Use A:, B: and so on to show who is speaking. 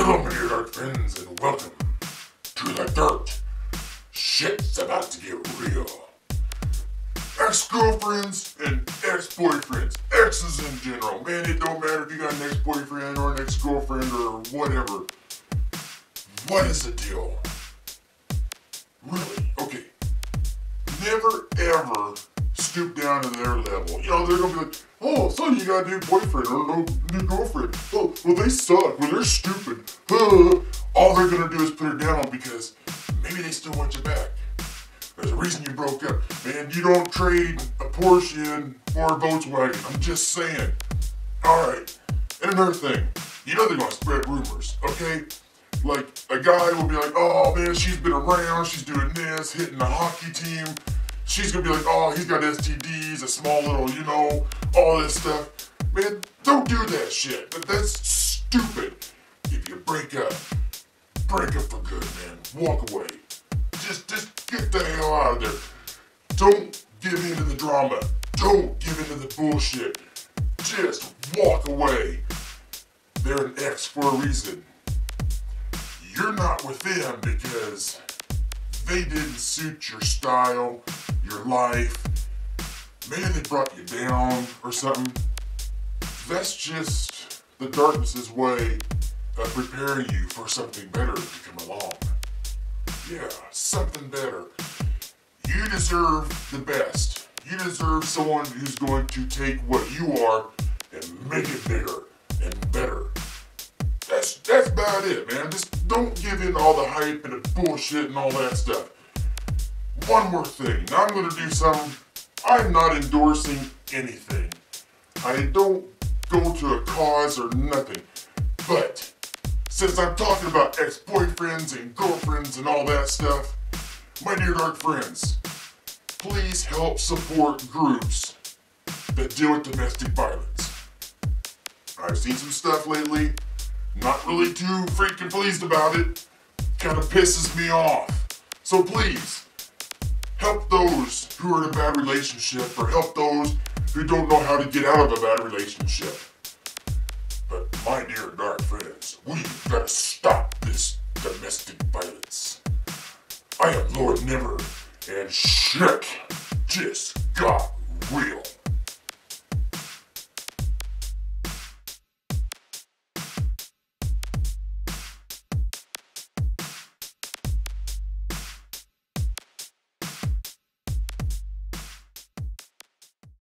A: Hello, my dear dark friends, and welcome to the dirt. Shit's about to get real. Ex-girlfriends and ex-boyfriends, exes in general. Man, it don't matter if you got an ex-boyfriend or an ex-girlfriend or whatever. What is the deal? Really? Okay. Never ever stoop down to their level. You know, they're gonna be like, oh, so you got a new boyfriend or no new girlfriend. Oh, well, they suck. Well, they're stupid. All they're gonna do is put her down because maybe they still want you back. There's a reason you broke up. Man, you don't trade a Porsche in for a Volkswagen. I'm just saying. Alright. And another thing. You know they're gonna spread rumors, okay? Like, a guy will be like, oh man, she's been around, she's doing this, hitting the hockey team. She's gonna be like, oh, he's got STDs, a small little, you know, all this stuff. Man, don't do that shit. That's stupid. If you break up for good, man. Walk away. Just get the hell out of there. Don't give in to the drama. Don't give in to the bullshit. Just walk away. They're an ex for a reason. You're not with them because they didn't suit your style, your life. Maybe they brought you down or something. That's just the darkness's way of preparing you for something better to come along. Yeah, something better. You deserve the best. You deserve someone who's going to take what you are and make it bigger and better. That's about it, man. Just don't give in all the hype and the bullshit and all that stuff. One more thing. Now I'm going to do something. I'm not endorsing anything. I don't go to a cause or nothing. But since I'm talking about ex-boyfriends and girlfriends and all that stuff, my dear dark friends, please help support groups that deal with domestic violence. I've seen some stuff lately. Not really too freaking pleased about it. Kind of pisses me off. So please, help those who are in a bad relationship or help those who don't know how to get out of a bad relationship. But my dear dark friends, we've got to stop this domestic violence. I am Lord Never, and shit just got real.